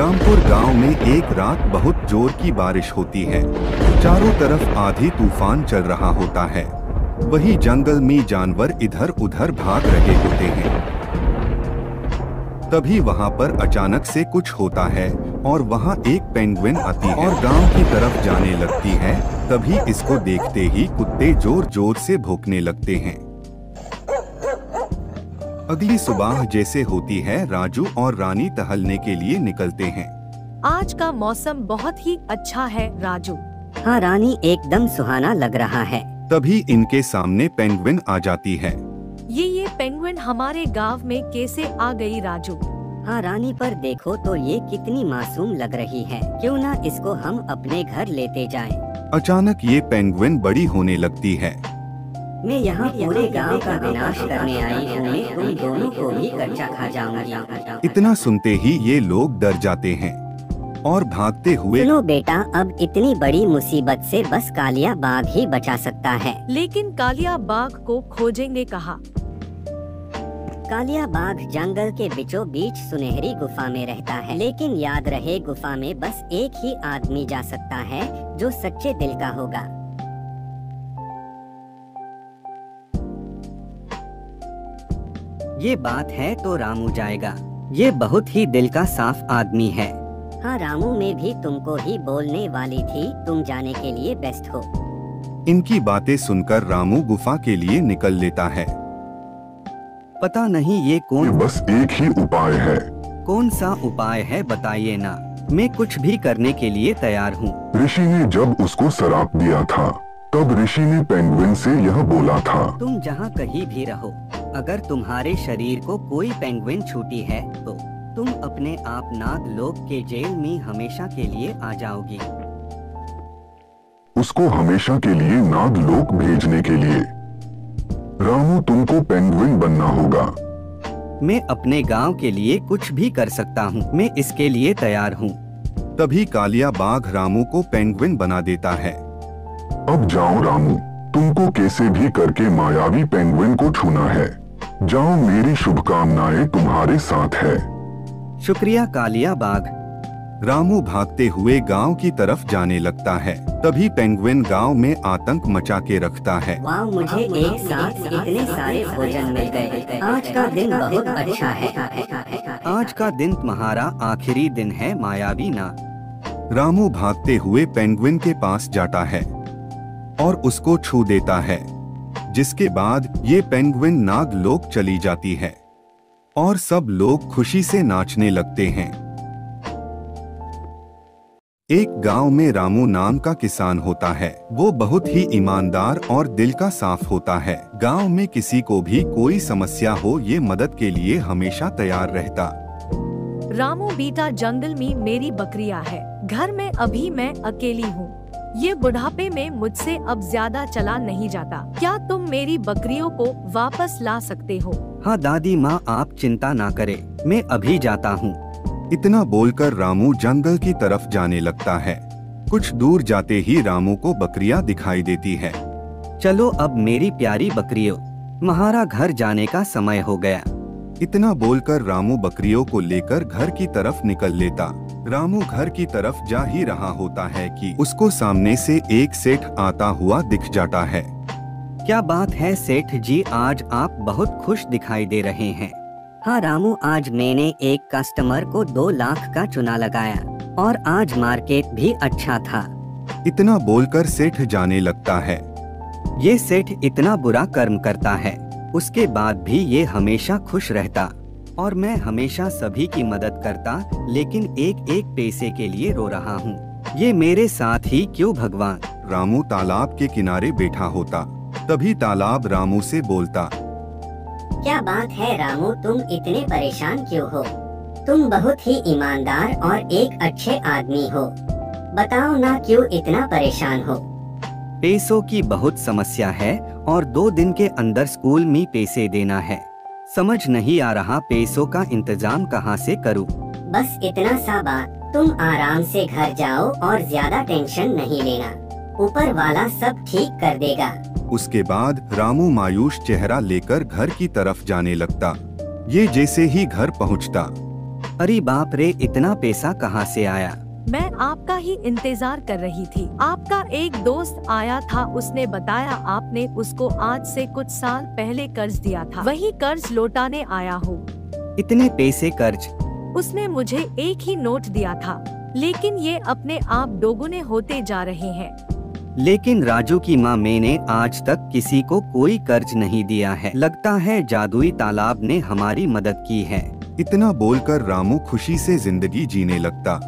रामपुर गांव में एक रात बहुत जोर की बारिश होती है। चारों तरफ आंधी तूफान चल रहा होता है। वही जंगल में जानवर इधर उधर भाग रहे होते हैं। तभी वहां पर अचानक से कुछ होता है और वहां एक पेंगुइन आती है और गांव की तरफ जाने लगती है। तभी इसको देखते ही कुत्ते जोर जोर से भौंकने लगते हैं। अगली सुबह जैसे होती है, राजू और रानी टहलने के लिए निकलते हैं। आज का मौसम बहुत ही अच्छा है राजू। हाँ रानी, एकदम सुहाना लग रहा है। तभी इनके सामने पेंगुइन आ जाती है। ये पेंगुइन हमारे गांव में कैसे आ गई राजू? हाँ रानी, पर देखो तो ये कितनी मासूम लग रही है। क्यों ना इसको हम अपने घर लेते जाएं। अचानक ये पेंगुइन बड़ी होने लगती है। मैं यहाँ पूरे गांव का विनाश करने आई हूँ। मैं तुम दोनों को भी कच्चा खा जाऊंगी। इतना सुनते ही ये लोग डर जाते हैं और भागते हुए। सुनो बेटा, अब इतनी बड़ी मुसीबत से बस कालिया बाघ ही बचा सकता है। लेकिन कालिया बाघ को खोजेंगे कहाँ? कालिया बाघ जंगल के बीचों बीच सुनहरी गुफा में रहता है। लेकिन याद रहे, गुफा में बस एक ही आदमी जा सकता है जो सच्चे दिल का होगा। ये बात है तो रामू जाएगा। ये बहुत ही दिल का साफ आदमी है। हाँ रामू, मैं भी तुमको ही बोलने वाली थी, तुम जाने के लिए बेस्ट हो। इनकी बातें सुनकर रामू गुफा के लिए निकल लेता है। पता नहीं ये बस एक ही उपाय है। कौन सा उपाय है, बताइए ना। मैं कुछ भी करने के लिए तैयार हूँ। ऋषि ने जब उसको श्राप दिया था, तब ऋषि ने पेंगुइन से यह बोला था, तुम जहाँ कहीं भी रहो, अगर तुम्हारे शरीर को कोई पेंगुइन छूटी है तो तुम अपने आप नागलोक के जेल में हमेशा के लिए आ जाओगी। उसको हमेशा के लिए नागलोक भेजने के लिए रामू तुमको पेंगुइन बनना होगा। मैं अपने गांव के लिए कुछ भी कर सकता हूं। मैं इसके लिए तैयार हूं। तभी कालिया बाघ रामू को पेंगुइन बना देता है। अब जाओ रामू, तुमको कैसे भी करके मायावी पेंगुइन को छूना है। जाओ, मेरी शुभकामनाएं तुम्हारे साथ है। शुक्रिया कालिया बाघ। रामू भागते हुए गांव की तरफ जाने लगता है। तभी पेंगुइन गांव में आतंक मचा के रखता है। वाह, मुझे एक साथ इतने सारे भोजन मिल गए। आज का दिन बहुत अच्छा है। आज का दिन तुम्हारा आखिरी दिन है मायावी ना। रामू भागते हुए पेंगुइन के पास जाता है और उसको छू देता है, जिसके बाद ये पेंगुइन नागलोक चली जाती है और सब लोग खुशी से नाचने लगते हैं। एक गांव में रामू नाम का किसान होता है। वो बहुत ही ईमानदार और दिल का साफ होता है। गांव में किसी को भी कोई समस्या हो, ये मदद के लिए हमेशा तैयार रहता। रामू बेटा, जंगल में मेरी बकरियां है। घर में अभी मैं अकेली हूँ। ये बुढ़ापे में मुझसे अब ज्यादा चला नहीं जाता। क्या तुम मेरी बकरियों को वापस ला सकते हो? हाँ दादी माँ, आप चिंता ना करें, मैं अभी जाता हूँ। इतना बोलकर रामू जंगल की तरफ जाने लगता है। कुछ दूर जाते ही रामू को बकरियां दिखाई देती है। चलो अब मेरी प्यारी बकरियों, तुम्हारा घर जाने का समय हो गया। इतना बोलकर रामू बकरियों को लेकर घर की तरफ निकल लेता। रामू घर की तरफ जा ही रहा होता है कि उसको सामने से एक सेठ आता हुआ दिख जाता है। क्या बात है सेठ जी, आज आप बहुत खुश दिखाई दे रहे हैं। हाँ रामू, आज मैंने एक कस्टमर को 2 लाख का चुना लगाया और आज मार्केट भी अच्छा था। इतना बोलकर सेठ जाने लगता है। ये सेठ इतना बुरा कर्म करता है, उसके बाद भी ये हमेशा खुश रहता और मैं हमेशा सभी की मदद करता, लेकिन एक एक पैसे के लिए रो रहा हूँ। ये मेरे साथ ही क्यों भगवान। रामू तालाब के किनारे बैठा होता। तभी तालाब रामू से बोलता, क्या बात है रामू, तुम इतने परेशान क्यों हो? तुम बहुत ही ईमानदार और एक अच्छे आदमी हो। बताओ ना, क्यों इतना परेशान हो? पैसों की बहुत समस्या है और 2 दिन के अंदर स्कूल में पैसे देना है। समझ नहीं आ रहा पैसों का इंतजाम कहाँ से करूँ। बस इतना सा बात, तुम आराम से घर जाओ और ज्यादा टेंशन नहीं लेना। ऊपर वाला सब ठीक कर देगा। उसके बाद रामू मायूस चेहरा लेकर घर की तरफ जाने लगता। ये जैसे ही घर पहुंचता, अरे बाप रे, इतना पैसा कहाँ से आया? मैं आपका ही इंतजार कर रही थी। आपका एक दोस्त आया था, उसने बताया आपने उसको आज से कुछ साल पहले कर्ज दिया था, वही कर्ज लौटाने आया हूँ। इतने पैसे कर्ज? उसने मुझे एक ही नोट दिया था, लेकिन ये अपने आप दोगुने होते जा रहे हैं। लेकिन राजू की माँ, मैंने आज तक किसी को कोई कर्ज नहीं दिया है। लगता है जादुई तालाब ने हमारी मदद की है। इतना बोलकर रामू खुशी से जिंदगी जीने लगता।